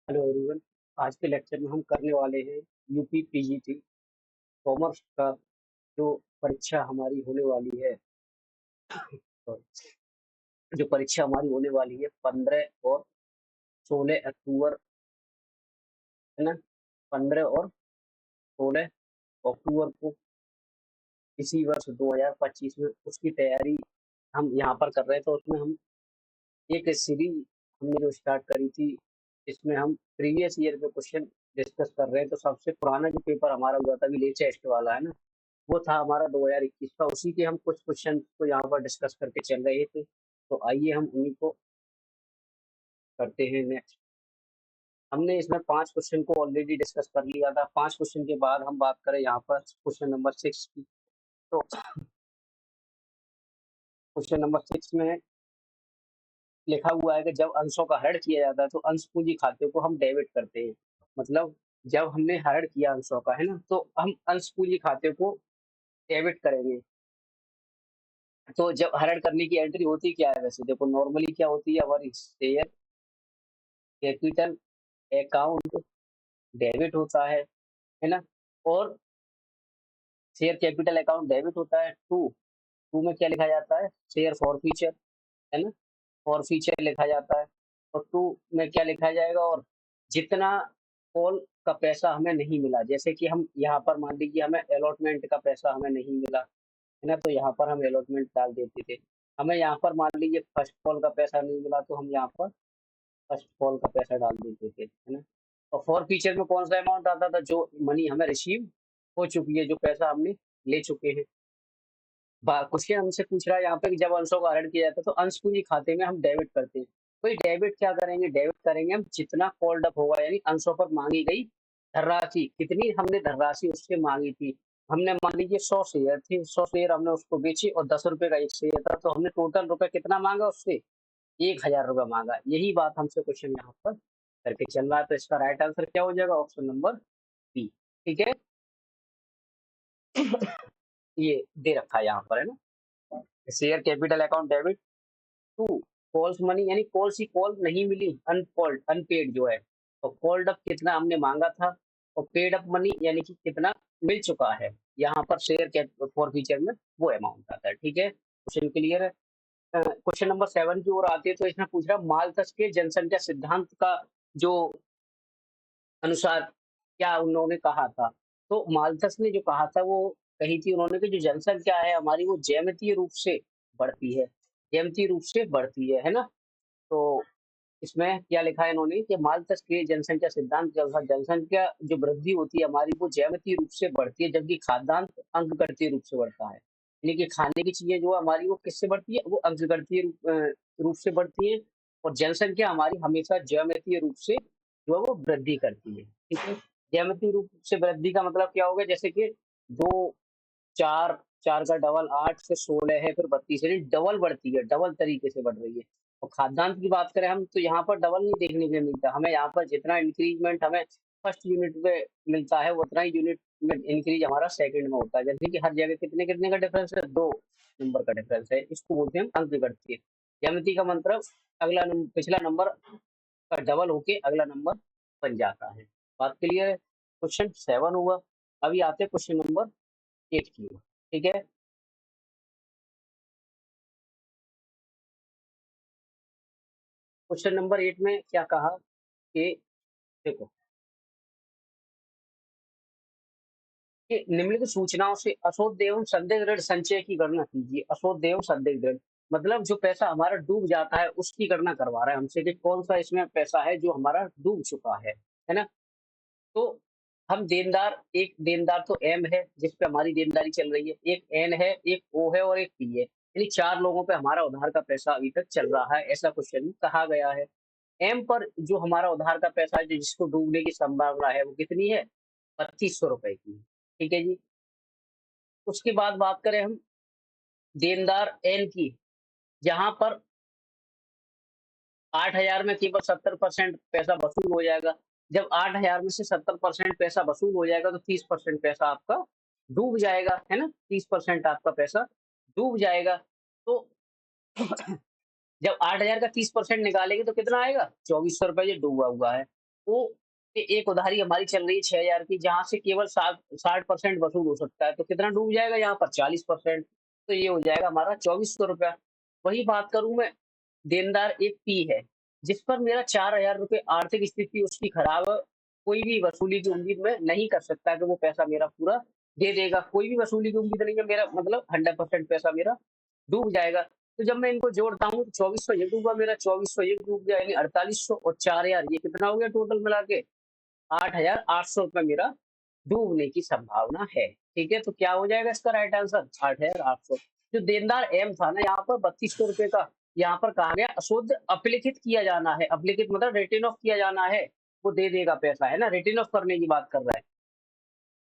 Hello everyone. आज के lecture में हम करने वाले हैं यूपी पीजीटी कॉमर्स का जो परीक्षा हमारी होने वाली है। तो जो परीक्षा हमारी होने वाली है 15 और 16 अक्टूबर, है ना। 15 और 16 अक्टूबर को इसी वर्ष 2025 में उसकी तैयारी हम यहाँ पर कर रहे थे। तो उसमें हम एक सीरीज हमने जो स्टार्ट करी थी, इसमें हम प्रीवियस ईयर के क्वेश्चन डिस्कस कर रहे हैं। तो सबसे पुराना जो पेपर हमारा हुआ था, अभी लेटेस्ट वाला, है ना, वो था हमारा 2021 का। उसी के हम कुछ क्वेश्चन को यहाँ पर डिस्कस करके चल रहे थे। तो आइए हम उन्हीं को करते हैं नेक्स्ट। हमने इसमें 5 क्वेश्चन को ऑलरेडी डिस्कस कर लिया था। 5 क्वेश्चन के बाद हम बात करें यहाँ पर क्वेश्चन नंबर 6 की। तो क्वेश्चन नंबर 6 में लिखा हुआ है कि जब अंशों का हरण किया जाता है तो अंश पूंजी खाते को हम डेबिट करते हैं। मतलब जब हमने हरण किया अंशों का, है ना, तो हम अंश पूंजी खाते को डेबिट करेंगे। तो जब हरण करने की एंट्री होती क्या है, वैसे देखो नॉर्मली क्या होती है हमारी, शेयर कैपिटल अकाउंट डेबिट होता है ना। और शेयर कैपिटल अकाउंट डेबिट होता है। टू टू में क्या लिखा जाता है, शेयर फॉर फ्यूचर, है ना, फॉर फ्यूचर लिखा जाता है। और टू में क्या लिखा जाएगा, और जितना कॉल का पैसा हमें नहीं मिला, जैसे कि हम यहाँ पर मान लीजिए हमें अलॉटमेंट का पैसा हमें नहीं मिला, है ना, तो यहाँ पर हम अलॉटमेंट डाल देते थे। हमें यहाँ पर मान लीजिए फर्स्ट कॉल का पैसा नहीं मिला, तो हम यहाँ पर फर्स्ट कॉल का पैसा डाल देते थे, है ना। और फॉर फ्यूचर में कौन सा अमाउंट आता था, जो मनी हमें रिसीव हो चुकी है, जो पैसा हमने ले चुके हैं। क्वेश्चन हमसे पूछ रहा है यहाँ पे कि जब अंशों का हरण किया जाता है तो अंश पूंजी खाते में हम डेबिट करते हैं। तो ये डेबिट क्या करेंगे, डेबिट करेंगे हम जितना कॉल्ड अप होगा, यानी अंशों पर मांगी गई धनराशि, कितनी हमने धनराशि उससे मांगी थी। हमने मान लीजिए 100 शेयर थे, 100 शेयर हमने उसको बेचे और 10 रुपए का एक शेयर था, तो हमने टोटल रुपए कितना मांगा उससे, 1000 रुपये मांगा। यही बात हमसे क्वेश्चन यहाँ पर करके चल रहा है। तो इसका राइट आंसर क्या हो जाएगा, ऑप्शन नंबर बी। ठीक है, ये दे रखा है यहाँ पर, है ना। Share capital account debit. To calls money, यानी कॉल सी कॉल नहीं मिली, अनकॉल्ड अनपेड जो है। तो कॉल्ड अप कितना हमने मांगा था, और पेड अप मनी यानी कि कितना मिल चुका है। यहाँ पर शेयर कैप फॉर फ्यूचर में वो अमाउंट आता है। ठीक है, क्वेश्चन क्लियर है। क्वेश्चन नंबर 7 की ओर आती है। तो इसमें पूछ रहा है मालथस के जनसंख्या सिद्धांत का जो अनुसार क्या उन्होंने कहा था। तो मालथस ने जो कहा था वो कही थी उन्होंने कि जो जनसंख्या है हमारी वो ज्यामितीय रूप से बढ़ती है, ज्यामितीय रूप से बढ़ती है ना। तो इसमें क्या लिखा है इन्होंने कि मालथस के जनसंख्या सिद्धांत के अनुसार जनसंख्या जो वृद्धि होती है हमारी वो ज्यामितीय रूप से बढ़ती है, जबकि खाद्यान्न अंकगणितीय रूप से बढ़ता है। यानी कि खाने की चीजें जो है हमारी वो किससे बढ़ती है, वो अंकगणितीय रूप से बढ़ती है। और जनसंख्या हमारी हमेशा ज्यामितीय रूप से जो है वो वृद्धि करती है। ठीक है, ज्यामितीय रूप से वृद्धि का मतलब क्या होगा, जैसे कि दो, चार, चार का डबल 8 से 16 है, फिर 32 है, डबल बढ़ती है, डबल तरीके से बढ़ रही है। और खाद्यान्न की बात करें हम, तो यहाँ पर डबल नहीं देखने के लिए मिलता हमें। यहाँ पर जितना इंक्रीजमेंट हमें फर्स्ट यूनिट पे मिलता है, उतना ही यूनिट में इंक्रीज हमारा सेकंड में होता है। जैसे कि हर जगह कितने कितने का डिफरेंस है, 2 नंबर का डिफरेंस है। इसको बोलते हैं हम अंकगणितीय। ज्यामिति का मतलब पिछला नंबर का डबल होके अगला नंबर बन जाता है। बात क्लियर है। क्वेश्चन 7 हुआ। अभी आते हैं क्वेश्चन नंबर 8 की ओर। ठीक है, क्वेश्चन नंबर 8 में क्या कहा कि देखो कि निम्नलिखित सूचनाओं से अशोध एवं संदिग्ध ऋण संचय की गणना कीजिए। अशोध एवं संदिग्ध ऋण मतलब जो पैसा हमारा डूब जाता है उसकी गणना करवा रहा है हमसे कि कौन सा इसमें पैसा है जो हमारा डूब चुका है ना। तो हम देनदार, एक देनदार तो एम है जिस पे हमारी देनदारी चल रही है, एक एन है, एक ओ है और एक पी है, यानी 4 लोगों पे हमारा उधार का पैसा अभी तक चल रहा है, ऐसा क्वेश्चन में कहा गया है। एम पर जो हमारा उधार का पैसा है, जो जिसको डूबने की संभावना है, वो कितनी है, 3200 रुपए की। ठीक है जी। उसके बाद बात करें हम देनदार एन की, जहां पर 8,000 में केवल 70% पैसा वसूल हो जाएगा। जब 8,000 में से 70% पैसा वसूल हो जाएगा तो 30% पैसा आपका डूब जाएगा, है ना। 30% आपका पैसा डूब जाएगा। तो जब 8,000 का 30% निकालेंगे तो कितना आएगा, 2400 रुपये, ये डूबा हुआ है। वो एक उधारी हमारी चल रही है 6,000 की, जहाँ से केवल 60% वसूल हो सकता है, तो कितना डूब जाएगा यहाँ पर 40%। तो ये हो जाएगा हमारा 2400 रुपया। वही बात करूं मैं, देनदार एक पी है, जिस पर मेरा 4,000 रुपये आर्थिक स्थिति उसकी खराब है। कोई भी वसूली की उम्मीद मैं नहीं कर सकता कि वो पैसा मेरा पूरा दे देगा। कोई भी वसूली की उम्मीद नहीं है, मेरा मतलब 100% पैसा मेरा डूब जाएगा। तो जब मैं इनको जोड़ता हूँ तो 2400 ये डूबा, मेरा 2400 ये डूब गया, यानी 4800 और 4,000 ये कितना हो गया टोटल मिला के 8,800 रुपये मेरा डूबने की संभावना है। ठीक है, तो क्या हो जाएगा इसका राइट आंसर 8,800। जो देनदार एम था ना यहाँ पर 3200 रुपये का, यहाँ पर कहा गया अशुद्ध अपलिखित किया जाना है। अपलिखित मतलब रिटर्न ऑफ किया जाना है, वो दे देगा पैसा, है ना, रिटर्न ऑफ करने की बात कर रहा है।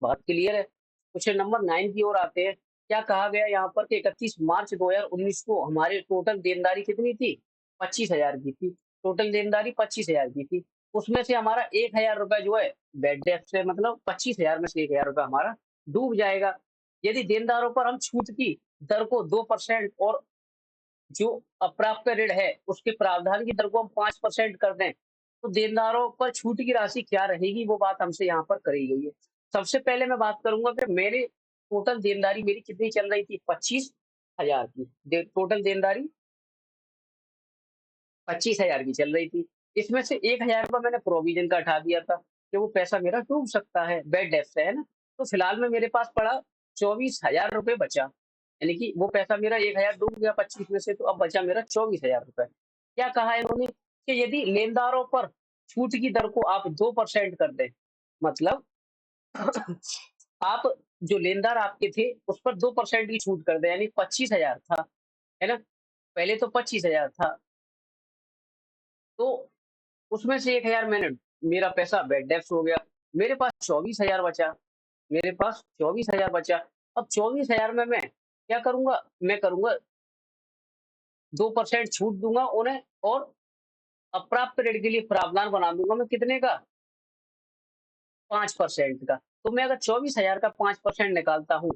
बात क्लियर है। क्वेश्चन नंबर 9 की ओर आते हैं। क्या कहा गया यहाँ पर कि 31 मार्च 2019 को हमारे टोटल देनदारी कितनी थी? 25,000 की थी। टोटल देनदारी 25,000 की थी। उसमें से हमारा 1,000 रुपए जो है बैड डेट से, मतलब 25,000 में से 1,000 रुपए हमारा डूब जाएगा। यदि देनदारों पर हम छूट की दर को 2% और जो अप्राप्य ऋण है उसके प्रावधान की दर को हम 5% कर दें, तो देनदारों पर छूट की राशि क्या रहेगी, वो बात हमसे यहाँ पर करी गई है। सबसे पहले मैं बात करूंगा कि मेरे टोटल देनदारी मेरी कितनी चल रही थी? 25,000 की। टोटल देनदारी 25,000 की चल रही थी। इसमें से 1,000 रुपये मैंने प्रोविजन का हटा दिया था कि वो पैसा मेरा डूब सकता है बैड डेट से, है ना। तो फिलहाल में मेरे पास पड़ा 24,000 रुपये बचा, यानी कि वो पैसा मेरा 1,000 डूब गया 25 में से, तो अब बचा मेरा 24,000 रुपये। क्या कहा इन्होंने कि यदि लेनदारों पर छूट की दर को आप 2% कर दें, मतलब आप जो लेनदार आपके थे उस पर 2% की छूट कर दें, यानी 25,000 था, है ना। पहले तो 25,000 था, तो उसमें से 1,000 मैंने, मेरा पैसा बैड डेप्ट हो गया। मेरे पास 24,000 बचा, मेरे पास 24,000 बचा। अब 24,000 में मैं क्या करूंगा? मैं करूंगा 2% छूट दूंगा उन्हें, और अप्राप्त ऋण के लिए प्रावधान बना दूंगा मैं कितने का? 5% का। तो मैं अगर 24,000 का 5% निकालता हूँ,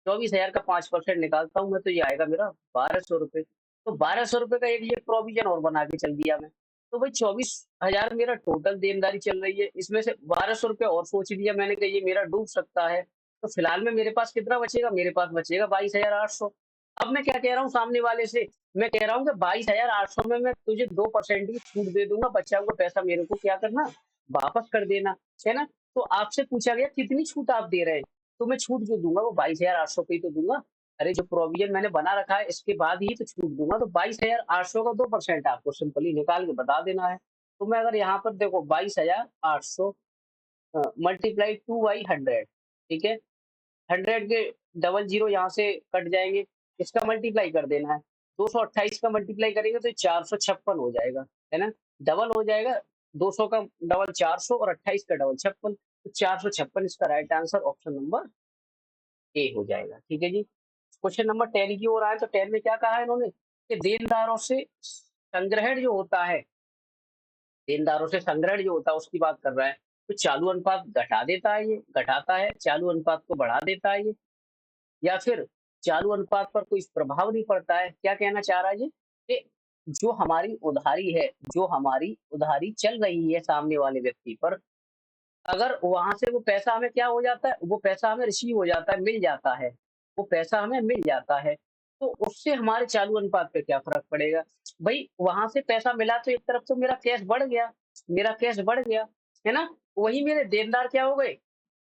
24,000 का 5% निकालता हूँ मैं, तो ये आएगा मेरा 1,200 रुपये। तो 1,200 रुपये का एक ये प्रोविजन और बना के चल दिया मैं। तो भाई 24,000 मेरा टोटल देनदारी चल रही है, इसमें से 1,200 रुपये और सोच लिया मैंने कि ये मेरा डूब सकता है। तो फिलहाल में मेरे पास कितना बचेगा? मेरे पास बचेगा 22,800। अब मैं क्या कह रहा हूँ सामने वाले से? मैं कह रहा हूँ कि 22,800 में मैं तुझे 2% की छूट दे दूंगा, बचा हुआ पैसा मेरे को क्या करना? वापस कर देना, है ना। तो आपसे पूछा गया कितनी छूट आप दे रहे हैं, तो मैं छूट जो दूंगा वो 22,800 की तो दूंगा। अरे जो प्रोविजन मैंने बना रखा है इसके बाद ही तो छूट दूंगा, तो 22,800 का 2% आपको सिंपली निकाल के बता देना है। तो मैं अगर यहाँ पर देखो 22,800 मल्टीप्लाई 2/100, ठीक है, 100 के डबल जीरो यहाँ से कट जाएंगे, इसका मल्टीप्लाई कर देना है। 228 का मल्टीप्लाई करेंगे तो 456 हो जाएगा, है ना। डबल हो जाएगा, 200 का डबल 400 और 28 का डबल 56, तो 456 इसका right answer option number A हो जाएगा। ठीक है जी। क्वेश्चन नंबर 10 की ओर आए तो 10 में क्या कहा है इन्होंने कि देनदारों से संग्रहण जो होता है, देनदारों से संग्रहण जो होता है उसकी बात कर रहा है। तो चालू अनुपात घटा देता है, ये घटाता है, चालू अनुपात को बढ़ा देता है ये, या फिर चालू अनुपात पर कोई प्रभाव नहीं पड़ता है। क्या कहना चाह रहा है ये कि जो हमारी उधारी है, जो हमारी उधारी चल रही है सामने वाले व्यक्ति पर, अगर वहां से वो पैसा हमें क्या हो जाता है, वो पैसा हमें रिसीव हो जाता है, मिल जाता है, वो पैसा हमें मिल जाता है, तो उससे हमारे चालू अनुपात पे क्या फर्क पड़ेगा? भाई वहां से पैसा मिला तो एक तरफ तो मेरा कैश बढ़ गया, मेरा कैश बढ़ गया, है ना। वही मेरे देनदार क्या हो गए?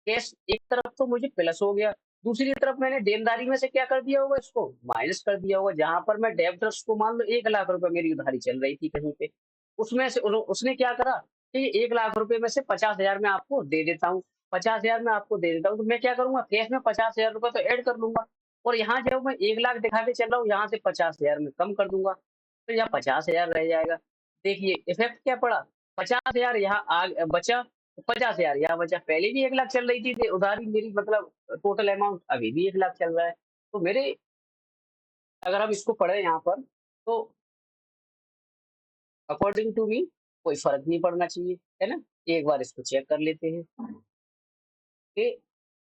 कैश एक तरफ तो मुझे प्लस हो गया, दूसरी तरफ मैंने देनदारी में से क्या कर दिया होगा? इसको माइनस कर दिया होगा। जहां पर मैं डेब्टर्स को मान लो 1,00,000 रुपए मेरी उधारी चल रही थी कहीं पे, उसमें से उसने क्या करा कि 1,00,000 रुपए में से 50,000 में आपको दे देता हूँ, 50,000 में आपको दे देता हूँ, तो मैं क्या करूंगा? कैश में 50,000 रुपए तो ऐड कर लूंगा, और यहाँ जब मैं 1,00,000 दिखा के चल रहा हूँ, यहाँ से 50,000 में कम कर दूंगा, तो यहाँ 50,000 रह जाएगा। देखिए इफेक्ट क्या पड़ा? 50,000 यहाँ बचा, 50,000 यहाँ बचा। पहले भी 1,00,000 चल रही थी उधारी मेरी, मतलब टोटल अमाउंट अभी भी 1,00,000 चल रहा है। तो मेरे, अगर हम इसको पढ़े यहाँ पर, तो अकॉर्डिंग टू मी कोई फर्क नहीं पड़ना चाहिए, है ना। एक बार इसको चेक कर लेते हैं कि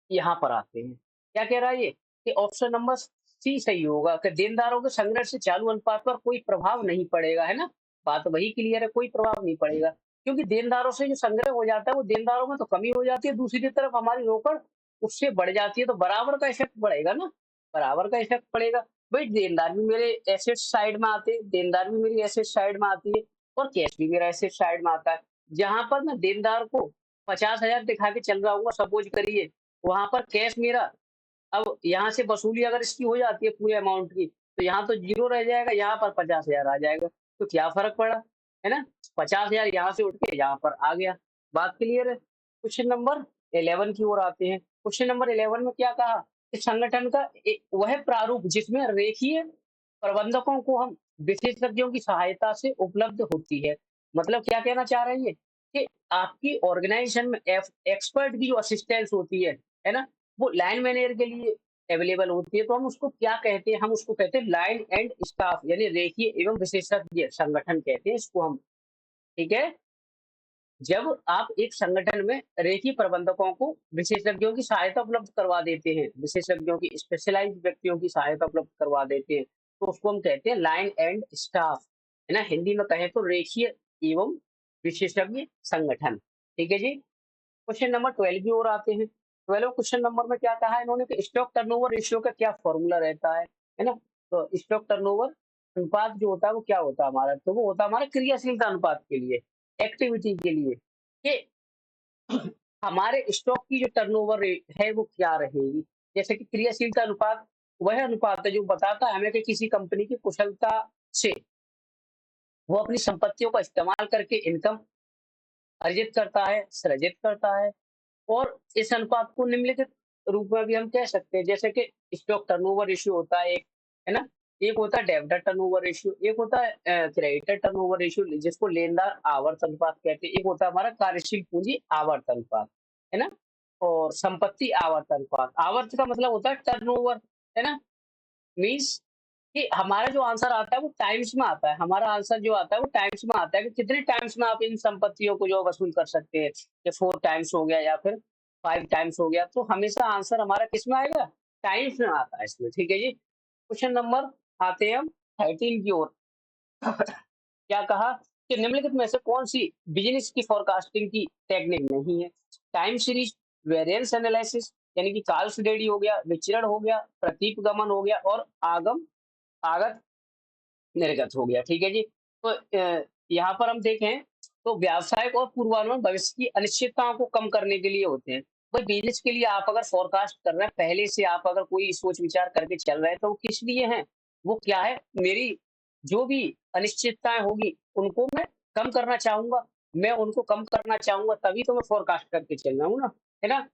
यहाँ पर आते हैं। क्या कह रहा है ये कि ऑप्शन नंबर सी सही होगा कि देनदारों के संग्रह से चालू अनुपात पर कोई प्रभाव नहीं पड़ेगा, है ना। बात वही क्लियर है, कोई प्रभाव नहीं पड़ेगा। क्योंकि देनदारों से जो संग्रह हो जाता है वो देनदारों में तो कमी हो जाती है, दूसरी तरफ हमारी रोकड़ उससे बढ़ जाती है, तो बराबर का इफेक्ट पड़ेगा ना, बराबर का इफेक्ट पड़ेगा। भाई देनदार भी मेरे एसेट साइड में आते हैं, देनदार भी मेरी एसेट साइड में आती है और कैश भी मेरा एसेट साइड में आता है। जहां पर मैं देनदार को 50,000 दिखा के चल रहा हूँ सपोज करिए, वहां पर कैश मेरा, अब यहाँ से वसूली अगर इसकी हो जाती है पूरे अमाउंट की, तो यहाँ तो जीरो रह जाएगा, यहाँ पर 50,000 आ जाएगा, तो क्या फर्क पड़ा, है ना? 50,000 यहाँ से उठ के यहाँ पर आ गया। बात क्लियर है? क्वेश्चन नंबर 11 की ओर आते हैं। क्वेश्चन नंबर 11 में क्या कहा कि संगठन का वह प्रारूप जिसमें रेखीय प्रबंधकों को हम विशेषज्ञों की सहायता से उपलब्ध होती है। मतलब क्या कहना चाह रही है कि आपकी ऑर्गेनाइजेशन में एक्सपर्ट की जो असिस्टेंस होती है ना, वो लाइन मैनेजर के लिए अवेलेबल होती है, तो हम उसको क्या कहते हैं, हम उसको कहते हैं लाइन एंड स्टाफ, यानी रेखीय एवं विशेषज्ञ संगठन कहते हैं इसको हम। ठीक है? जब आप एक संगठन में रेखीय प्रबंधकों को विशेषज्ञों की सहायता उपलब्ध करवा देते हैं, विशेषज्ञों की स्पेशलाइज्ड व्यक्तियों की सहायता उपलब्ध करवा देते हैं, तो उसको हम कहते हैं लाइन एंड स्टाफ, है ना? हिंदी में कहें तो रेखीय एवं विशेषज्ञ संगठन। ठीक है जी? क्वेश्चन नंबर 12 की ओर आते हैं। 12 क्वेश्चन नंबर में क्या कहा है इन्होंने कि स्टॉक टर्नओवर रेशियो का क्या फॉर्मूला रहता है ना? तो स्टॉक टर्नओवर अनुपात जो होता है वो क्या होता है हमारा? तो वो होता है हमारा क्रियाशीलता अनुपात के लिए, एक्टिविटी के लिए, कि हमारे स्टॉक की जो टर्नओवर रेट है वो क्या रहेगी। जैसे कि क्रियाशीलता अनुपात वह अनुपात है जो बताता है हमें कि किसी कंपनी की कुशलता से वो अपनी संपत्तियों का इस्तेमाल करके इनकम अर्जित करता है, सृजित करता है। और इस अनुपात को निम्नलिखित रूप में भी हम कह सकते हैं, जैसे कि स्टॉक टर्नओवर रेशियो होता है एक, है ना? एक होता है डेब्टर टर्नओवर रेशियो, एक होता है क्रेडिटर टर्नओवर रेशियो जिसको लेनदार आवर्त अनुपात कहते हैं, एक होता है हमारा कार्यशील पूंजी आवर्त अनुपात, है ना? और संपत्ति आवर्त अनुपात, आवर्त का मतलब होता है टर्नओवर, है ना? मीन्स कि हमारा जो आंसर आता है वो टाइम्स में आता है, हमारा आंसर जो आता है वो टाइम्स में आता है कि कितने टाइम्स में आप इन संपत्तियों को जो वसूल कर सकते हैं, कि 4 टाइम्स हो गया या फिर 5 टाइम्स हो गया, तो हमेशा आंसर हमारा किस में आएगा? टाइम्स में आता है इसमें। ठीक है जी? क्वेश्चन नंबर आते हैं हम 13 की ओर। क्या कहा कि निम्नलिखित में से कौन सी बिजनेस की फोरकास्टिंग की टेक्निक नहीं है? टाइम सीरीज, वेरिएंस एनालिसिस यानी कि काल श्रेणी हो गया, विचरण हो गया, प्रतीप गमन हो गया और आगम आगत निर्गत हो गया। ठीक है जी? तो यहाँ पर हम देखें तो व्यावसायिक और पूर्वानुमान भविष्य की अनिश्चितताओं को कम करने के लिए होते हैं। कोई बिजनेस के लिए आप अगर फोरकास्ट कर रहे हैं, पहले से आप अगर कोई सोच विचार करके चल रहे हैं, तो वो किस लिए है? वो क्या है? मेरी जो भी अनिश्चितताएं होगी उनको मैं कम करना चाहूंगा, मैं उनको कम करना चाहूंगा, तभी तो मैं फोरकास्ट करके चल रहा हूँ ना, है ना?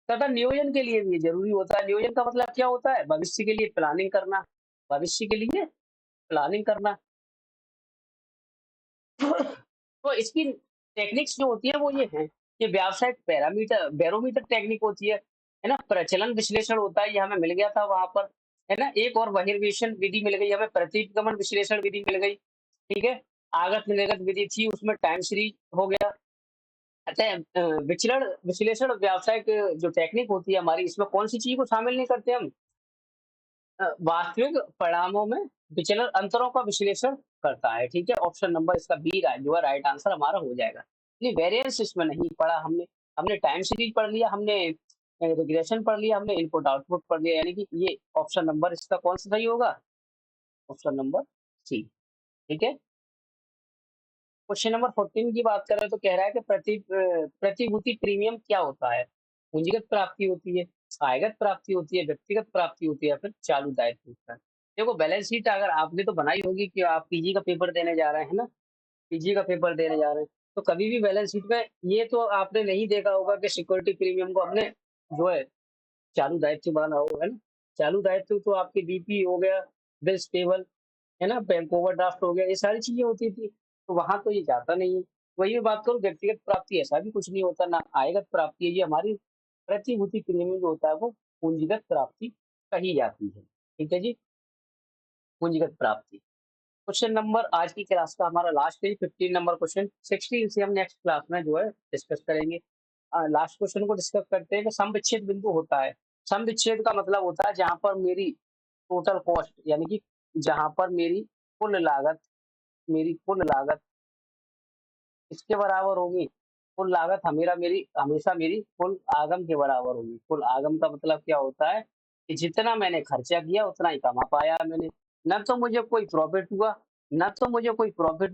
तथा नियोजन के लिए भी ये जरूरी होता है। नियोजन का मतलब क्या होता है? भविष्य के लिए प्लानिंग करना, भविष्य के लिए प्लानिंग करना। तो इसकी टेक्निक्स जो होती है वो ये है कि व्यावसायिक पैरामीटर बैरोमीटर टेक्निक होती है ना? प्रचलन विश्लेषण होता है, ये हमें मिल गया था वहां पर, है ना? एक और बहिर्वेशन विधि मिल गई हमें, प्रतिगमन विश्लेषण विधि मिल गई। ठीक है? आगत निर्गत विधि थी, उसमें टाइम सीरीज हो गया। अतः विचलन विश्लेषण व्यावसायिक जो टेक्निक होती है हमारी, इसमें कौन सी चीज को शामिल नहीं करते हम? वास्तविक परिणामों में विचलन अंतरों का विश्लेषण करता है। ठीक है? ऑप्शन नंबर इसका बी जो है राइट आंसर हमारा हो जाएगा। नहीं, वेरिएंस इसमें नहीं पढ़ा हमने, हमने टाइम सीरीज पढ़ लिया, हमने रिग्रेशन पढ़ लिया, हमने इनपुट आउटपुट पढ़ लिया, यानी कि ये ऑप्शन नंबर इसका कौन सा सही होगा? Option number C. ठीक है? क्वेश्चन नंबर 14 की बात करें तो कह रहा है कि प्रतिभूति प्रीमियम क्या होता है? पूंजीगत प्राप्ति होती है, आयगत प्राप्ति होती है, व्यक्तिगत प्राप्ति होती है या फिर चालू दायित्व होता है? देखो बैलेंस शीट अगर आपने तो बनाई होगी कि आप पीजी का पेपर देने जा रहे हैं ना, पीजी का पेपर देने जा रहे हैं, तो कभी भी बैलेंस शीट में ये तो आपने नहीं देखा होगा कि सिक्योरिटी प्रीमियम को हमने जो है चालू दायित्व माना होगा, है ना? चालू दायित्व तो आपके बीपी हो गया, बिल्स पेबल, है ना? बैंक ओवरड्राफ्ट हो गया, ये सारी चीजें होती थी, तो वहां तो ये जाता नहीं है। वही मैं बात करूं व्यक्तिगत प्राप्ति, ऐसा भी कुछ नहीं होता, ना आयगत प्राप्ति है, ये हमारी प्रतिभूति प्रीमियम जो होता है वो पूंजीगत प्राप्ति कही जाती है। ठीक है जी? पूंजीगत प्राप्ति। क्वेश्चन नंबर आज की क्लास का हमारा लास्ट है 15 नंबर क्वेश्चन, 16 से हम नेक्स्ट क्लास में जो है डिस्कस करेंगे। लास्ट क्वेश्चन को डिस्कस करते हैं कि सम विच्छेद बिंदु होता है। सम विच्छेद का मतलब होता है जहां पर मेरी टोटल कॉस्ट, यानी कि जहां पर मेरी कुल लागत किसके बराबर होगी? कुल लागत हमेशा मेरी कुल आगम के बराबर होगी। कुल आगम का मतलब क्या होता है कि जितना मैंने खर्चा किया उतना ही कमा पाया मैंने। ना तो मुझे कोई प्रॉफिट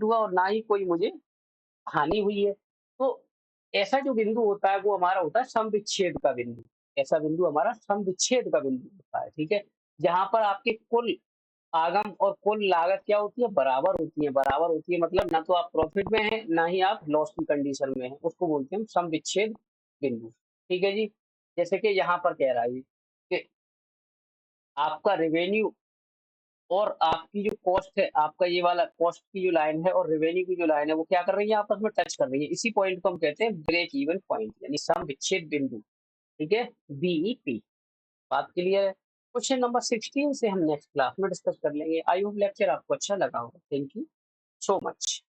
हुआ, और ना ही कोई मुझे हानि हुई है। तो ऐसा जो बिंदु होता है वो हमारा होता है सम विच्छेद का बिंदु। ऐसा बिंदु हमारा सम विच्छेद का बिंदु होता है, ठीक है? जहाँ पर आपके कुल आगम और कुल लागत क्या होती है? बराबर होती है मतलब ना तो आप प्रॉफिट में हैं, ना ही आप लॉस की कंडीशन में हैं। उसको बोलते हैं हम सम विच्छेद बिंदु। ठीक है जी? जैसे कि यहाँ पर कह रहा है ये कि आपका रेवेन्यू और आपकी जो कॉस्ट है, आपका ये वाला कॉस्ट की जो लाइन है और रेवेन्यू की जो लाइन है, वो क्या कर रही है? आपस में टच कर रही है। इसी पॉइंट को हम कहते हैं ब्रेक इवन पॉइंट, यानी सम विच्छेद बिंदु। ठीक है? बीईपी। बात क्लियर है? क्वेश्चन नंबर 16 से हम नेक्स्ट क्लास में डिस्कस कर लेंगे। आई होप लेक्चर आपको अच्छा लगा होगा। Thank you so much.